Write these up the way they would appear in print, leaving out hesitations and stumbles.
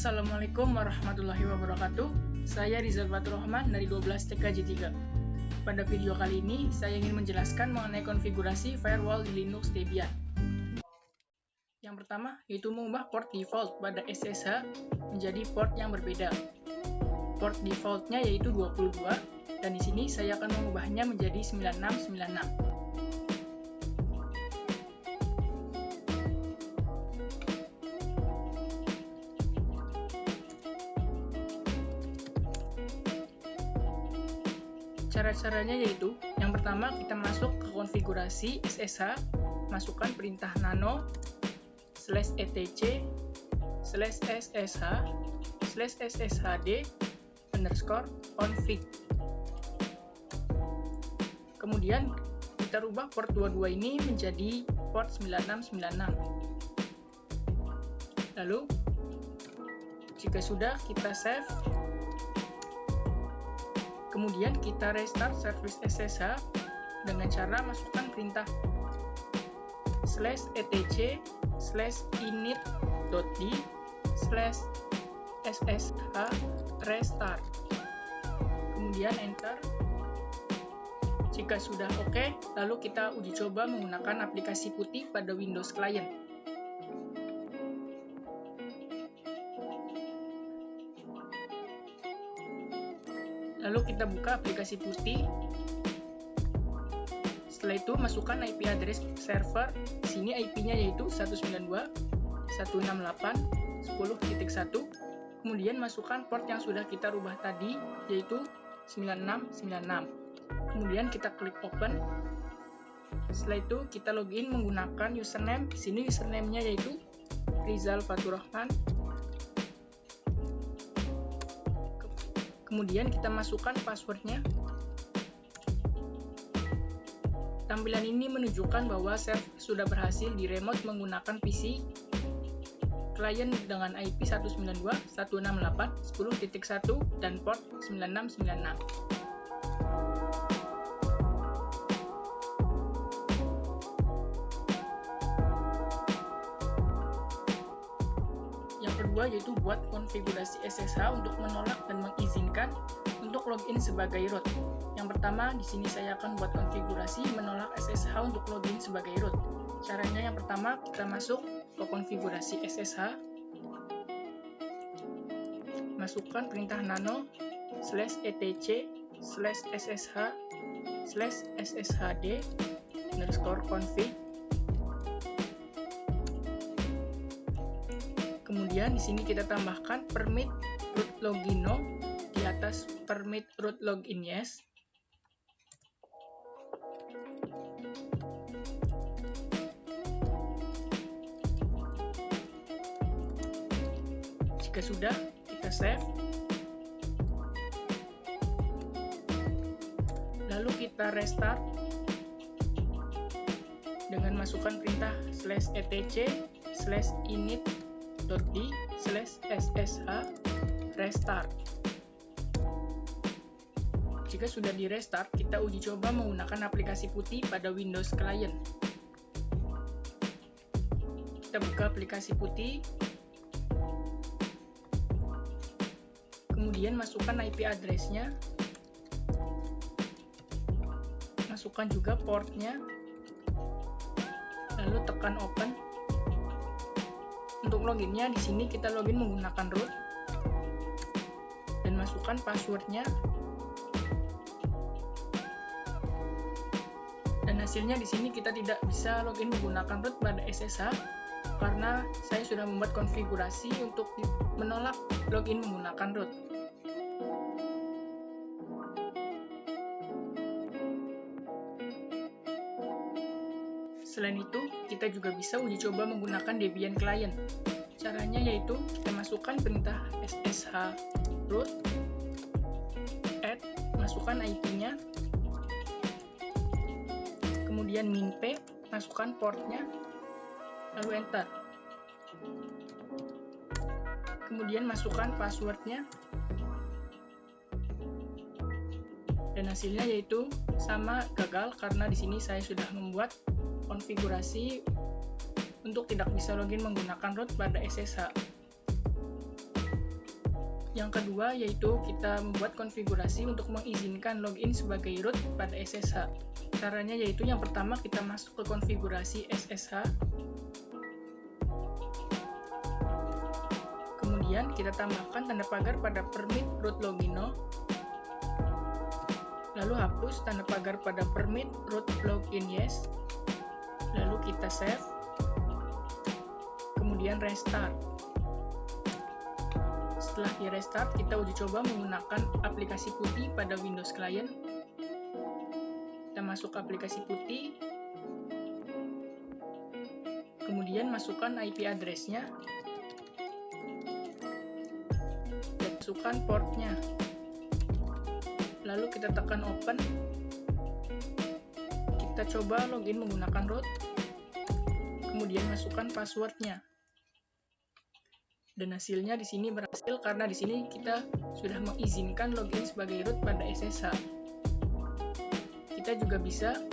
Assalamualaikum warahmatullahi wabarakatuh. Saya Rizal Fatur Rahman dari 12 TKJ3. Pada video kali ini, saya ingin menjelaskan mengenai konfigurasi firewall di Linux Debian. Yang pertama, yaitu mengubah port default pada SSH menjadi port yang berbeda. Port defaultnya yaitu 22, dan di sini saya akan mengubahnya menjadi 9696. Cara-caranya yaitu, yang pertama kita masuk ke konfigurasi SSH, masukkan perintah nano /etc /sshd_config. Kemudian kita rubah port 22 ini menjadi port 9696. Lalu jika sudah, kita save. Kemudian kita restart service SSH dengan cara masukkan perintah /etc/init.d/ssh_restart. Kemudian enter. Jika sudah oke, lalu kita uji coba menggunakan aplikasi putih pada Windows Client. Lalu kita buka aplikasi putih. Setelah itu masukkan IP address server. Di sini IP-nya yaitu 192.168.10.1. Kemudian masukkan port yang sudah kita rubah tadi yaitu 9696. Kemudian kita klik open. Setelah itu kita login menggunakan username. Di sini username-nya yaitu Rizal Fatur Rahman. Kemudian kita masukkan passwordnya. Tampilan ini menunjukkan bahwa server sudah berhasil diremote menggunakan PC klien dengan IP 192.168.10.1 dan port 9696. Kedua yaitu buat konfigurasi SSH untuk menolak dan mengizinkan untuk login sebagai root. Yang pertama, di sini saya akan buat konfigurasi menolak SSH untuk login sebagai root. Caranya yang pertama, kita masuk ke konfigurasi SSH, masukkan perintah nano /etc/sshd_config. Kemudian di sini kita tambahkan permit root login no di atas permit root login yes. Jika sudah, kita save. Lalu kita restart dengan masukkan perintah /etc/init.d/ssh_restart. Jika sudah di restart, kita uji coba menggunakan aplikasi putih pada Windows Client. Kita buka aplikasi putih, kemudian masukkan IP address-nya, masukkan juga portnya, lalu tekan open. Untuk loginnya di sini kita login menggunakan root dan masukkan passwordnya. Dan hasilnya di sini kita tidak bisa login menggunakan root pada SSH karena saya sudah membuat konfigurasi untuk menolak login menggunakan root. Selain itu, kita juga bisa uji coba menggunakan Debian Client. Caranya yaitu kita masukkan perintah ssh root add, masukkan IP-nya, kemudian minp, masukkan portnya, lalu enter. Kemudian masukkan passwordnya, dan hasilnya yaitu sama gagal karena di sini saya sudah membuat konfigurasi untuk tidak bisa login menggunakan root pada SSH. Yang kedua yaitu kita membuat konfigurasi untuk mengizinkan login sebagai root pada SSH. Caranya yaitu yang pertama kita masuk ke konfigurasi SSH. Kemudian kita tambahkan tanda pagar pada permit root logino. Lalu hapus tanda pagar pada permit root login yes. Lalu kita save. Kemudian restart. Setelah di restart, kita uji coba menggunakan aplikasi putih pada Windows Client. Kita masuk aplikasi putih, kemudian masukkan IP address-nya, dan masukkan port-nya. Lalu kita tekan open. Kita coba login menggunakan root, kemudian masukkan password-nya. Dan hasilnya di sini berhasil karena di sini kita sudah mengizinkan login sebagai root pada SSH. Kita juga bisa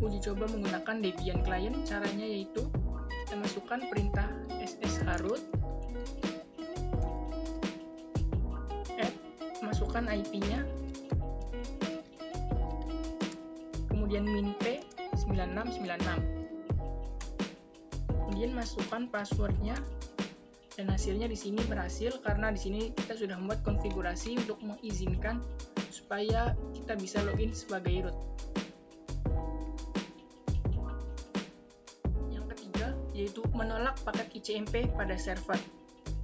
uji coba menggunakan Debian Client. Caranya yaitu kita masukkan perintah SSH root, add, masukkan IP-nya, kemudian minp 9696, kemudian masukkan password-nya. Dan hasilnya di sini berhasil karena di sini kita sudah membuat konfigurasi untuk mengizinkan supaya kita bisa login sebagai root. Yang ketiga yaitu menolak paket ICMP pada server.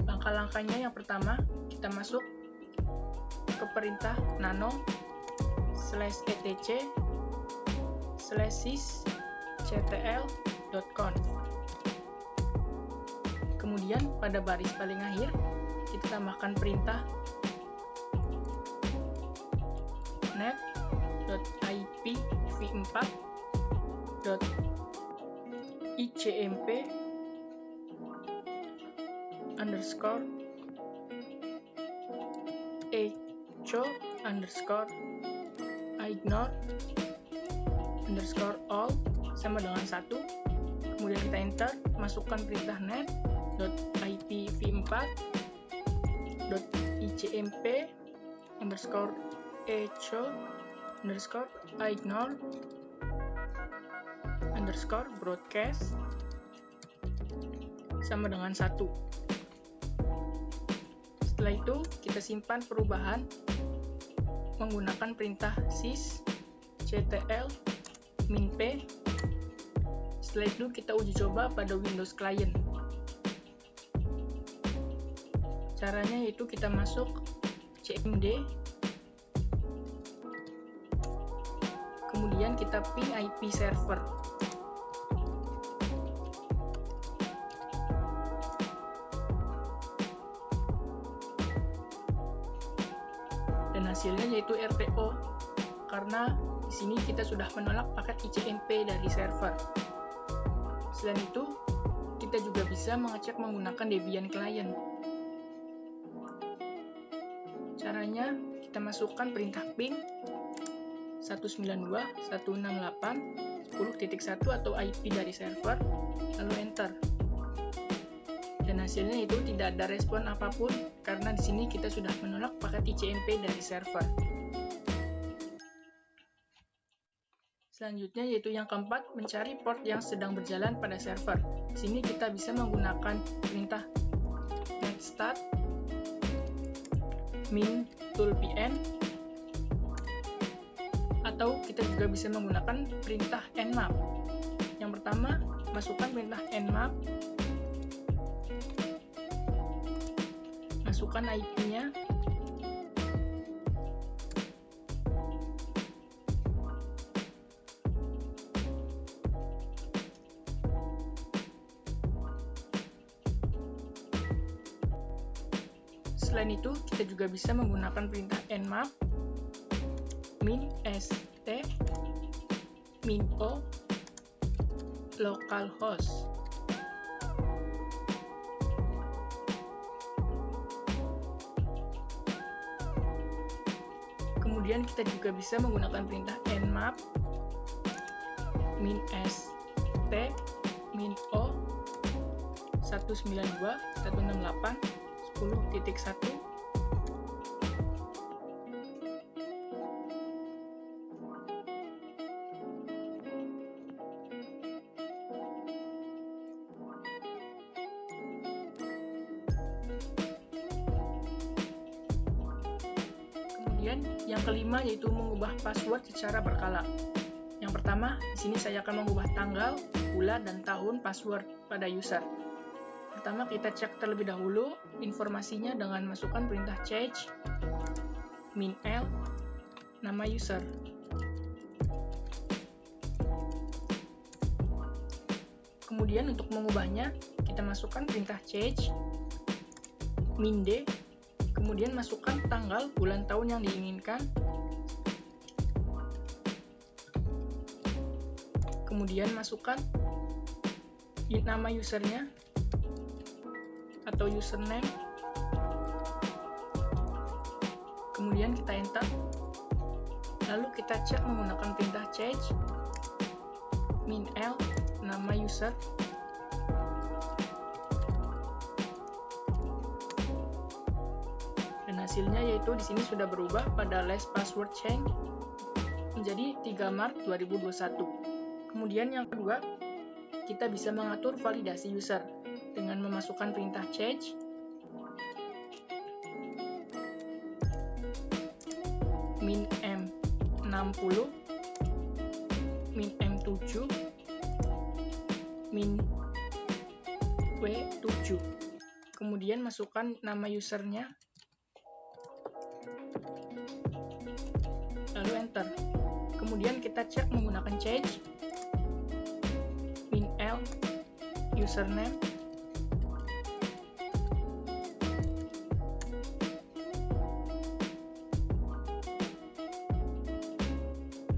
Langkah-langkahnya yang pertama, kita masuk ke perintah nano /etc/sys/ctl.conf. Kemudian pada baris paling akhir, kita tambahkan perintah net.ipv4.echo_ignore_all sama dengan 1. Kemudian kita enter, masukkan perintah net.ipv4.icmp_ignore_broadcast sama dengan 1. Setelah itu, kita simpan perubahan menggunakan perintah sys/ctl minp. Setelah itu, kita uji coba pada Windows Client. Caranya yaitu kita masuk cmd, kemudian kita ping IP server. Dan hasilnya yaitu RTO, karena di sini kita sudah menolak paket ICMP dari server. Selain itu, kita juga bisa mengecek menggunakan Debian Client. Caranya, kita masukkan perintah ping 192.168.10.1 atau IP dari server, lalu enter. Dan hasilnya itu tidak ada respon apapun karena di sini kita sudah menolak paket ICMP dari server. Selanjutnya yaitu yang keempat, mencari port yang sedang berjalan pada server. Di sini kita bisa menggunakan perintah netstart min toolpn, atau kita juga bisa menggunakan perintah nmap. Yang pertama, masukkan perintah nmap, masukkan IP-nya, selain itu, kita juga bisa menggunakan perintah nmap min st min o localhost. Kemudian kita juga bisa menggunakan perintah nmap min st min o 192.168.10.1 dan yang kelima yaitu mengubah password secara berkala. Yang pertama, di sini saya akan mengubah tanggal, bulan, dan tahun password pada user. Pertama, kita cek terlebih dahulu informasinya dengan masukkan perintah change -l nama user. Kemudian untuk mengubahnya, kita masukkan perintah change -d, kemudian masukkan tanggal, bulan, tahun yang diinginkan. Kemudian masukkan nama usernya atau username. Kemudian kita enter. Lalu kita cek menggunakan perintah change -l nama user. Dan hasilnya yaitu di sini sudah berubah pada last password change menjadi 3 Maret 2021. Kemudian yang kedua, kita bisa mengatur validasi user dengan memasukkan perintah change -m60 -m7 -w7. Kemudian masukkan nama usernya, lalu enter. Kemudian kita cek menggunakan change -l username.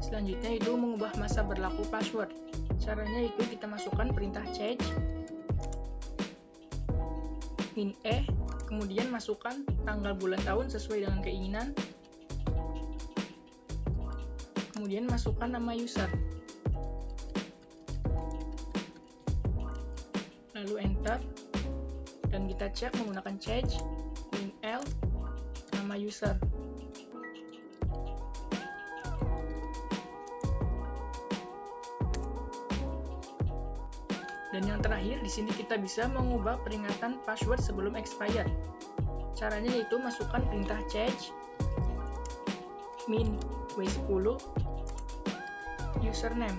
Selanjutnya itu mengubah masa berlaku password. Caranya itu kita masukkan perintah change -e, kemudian masukkan tanggal, bulan, tahun sesuai dengan keinginan. Kemudian masukkan nama user. Lalu enter. Dan kita cek menggunakan change -l nama user. Dan yang terakhir, di sini kita bisa mengubah peringatan password sebelum expired. Caranya yaitu masukkan perintah change -w10 username.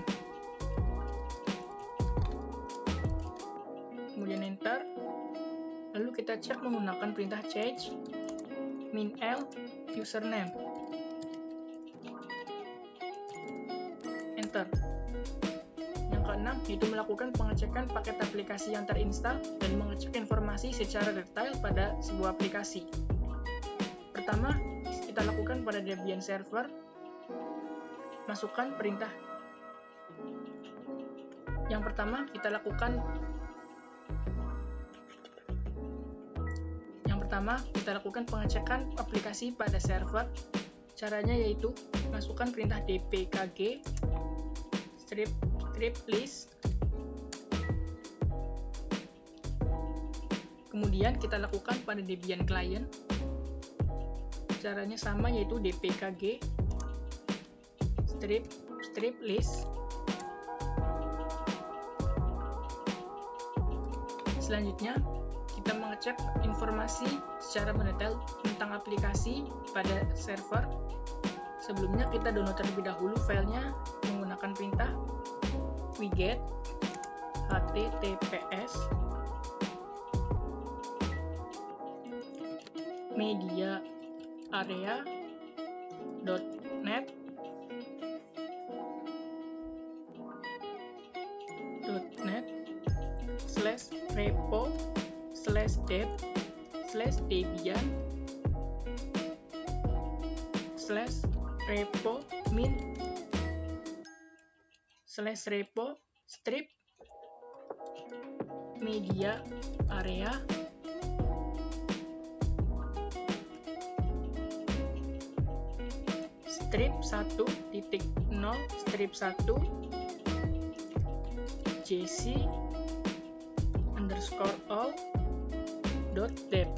Kemudian enter. Lalu kita cek menggunakan perintah change -l username. Enter. Yang keenam, yaitu melakukan pengecekan paket aplikasi yang terinstal dan mengecek informasi secara detail pada sebuah aplikasi. Pertama, kita lakukan pada Debian server, masukkan perintah. Yang pertama, kita lakukan pengecekan aplikasi pada server. Caranya yaitu masukkan perintah dpkg strip list. Kemudian kita lakukan pada Debian client. Caranya sama yaitu dpkg strip list. Selanjutnya, kita mengecek informasi secara mendetail tentang aplikasi pada server. Sebelumnya kita download terlebih dahulu filenya menggunakan perintah wget https mediaarea.net repo/debian/repo/min/repo strip media area strip 1.0 strip 1 jc_all.deb.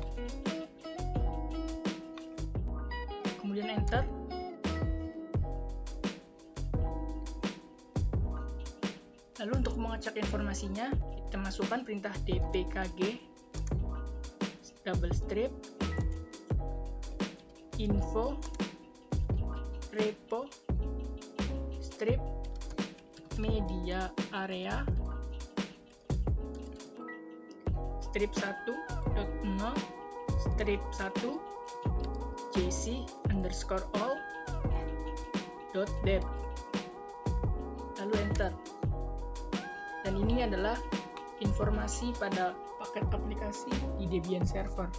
Kemudian enter. Lalu untuk mengecek informasinya, kita masukkan perintah dpkg double strip info repo strip media area strip 1.0 strip 1 jc_all.deb, lalu enter. Dan ini adalah informasi pada paket aplikasi di Debian server.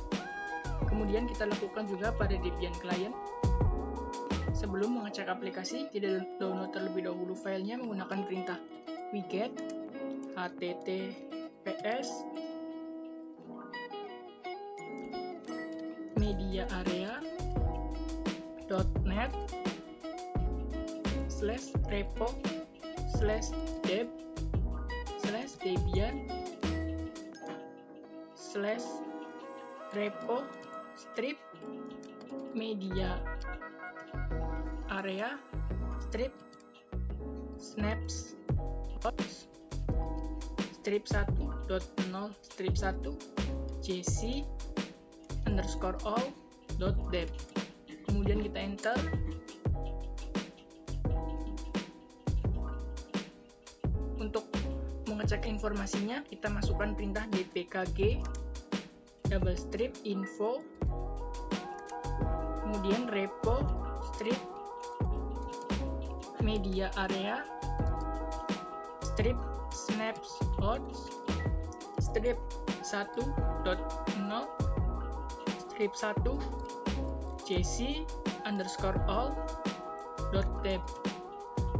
Kemudian kita lakukan juga pada Debian client. Sebelum mengecek aplikasi, kita download terlebih dahulu filenya menggunakan perintah wget https mediaarea.net/repo/debian/repo strip media area strip snapshots strip 1.0 strip 1 jc_all.deb. Kemudian kita enter. Untuk mengecek informasinya, kita masukkan perintah dpkg double strip info, kemudian repo strip media area strip snapshots strip 1.0 strip 1 jc_all.deb,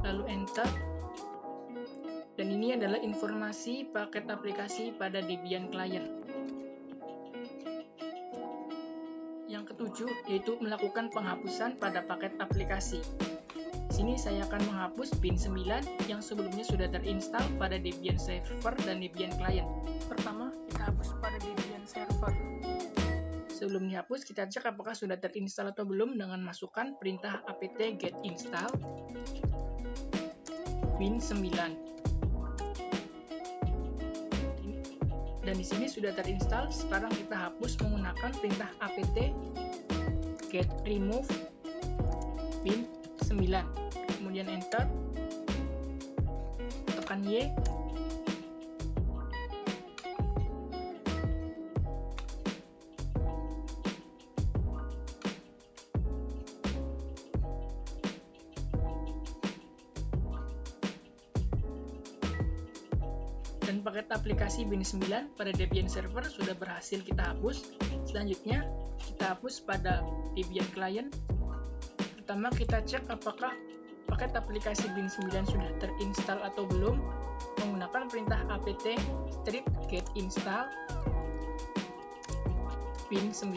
lalu enter. Dan ini adalah informasi paket aplikasi pada Debian client. Yang ketujuh yaitu melakukan penghapusan pada paket aplikasi. Di sini saya akan menghapus bin 9 yang sebelumnya sudah terinstall pada Debian server dan Debian client. Pertama, kita hapus pada Debian server. Sebelum dihapus, kita cek apakah sudah terinstall atau belum dengan masukkan perintah apt get install bin 9. Dan di sini sudah terinstall. Sekarang kita hapus menggunakan perintah apt get remove bin 9. Kemudian enter, tekan Y. Dan paket aplikasi bin 9 pada Debian server sudah berhasil kita hapus. Selanjutnya, kita hapus pada Debian client. Pertama, kita cek apakah paket aplikasi bin 9 sudah terinstall atau belum menggunakan perintah apt strip get install bin 9.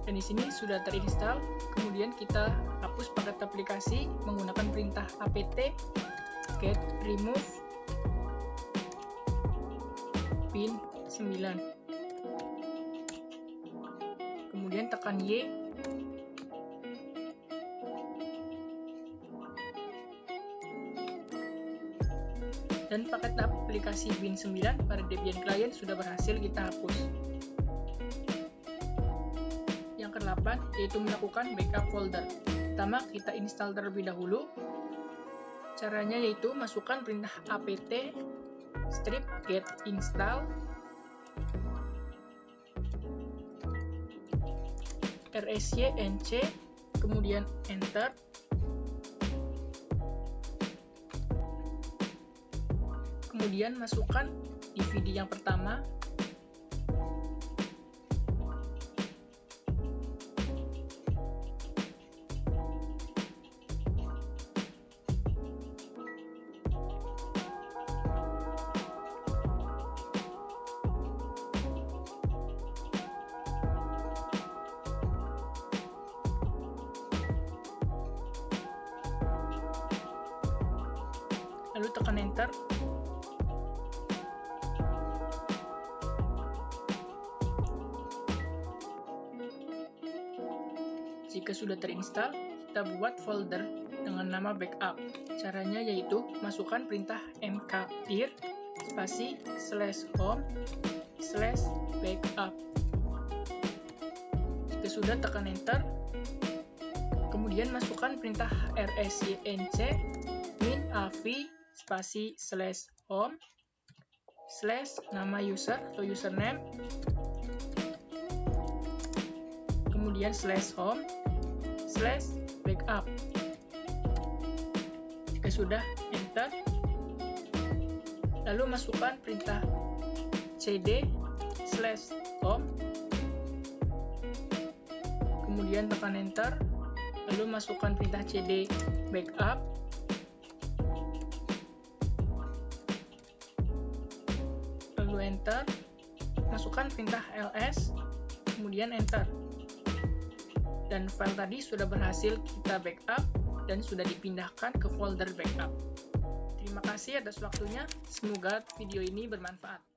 Dan di sini sudah terinstall. Kemudian kita hapus paket aplikasi menggunakan perintah apt get remove bin 9. Kemudian tekan Y. Dan paket aplikasi bin 9 pada Debian client sudah berhasil kita hapus. Yang ke-8 yaitu melakukan backup folder. Pertama, kita install terlebih dahulu. Caranya yaitu masukkan perintah apt strip get install rsync, kemudian enter. Kemudian masukkan DVD yang pertama. Lalu tekan enter. Jika sudah terinstall, kita buat folder dengan nama backup. Caranya yaitu masukkan perintah mkdir /home/backup. Jika sudah, tekan enter. Kemudian masukkan perintah rsync min av spasi /home / nama user atau username, kemudian /home / backup. Jika sudah, enter. Lalu masukkan perintah cd /home, kemudian tekan enter. Lalu masukkan perintah cd backup, lalu enter. Masukkan perintah ls, kemudian enter. Dan file tadi sudah berhasil kita backup dan sudah dipindahkan ke folder backup. Terima kasih atas waktunya, semoga video ini bermanfaat.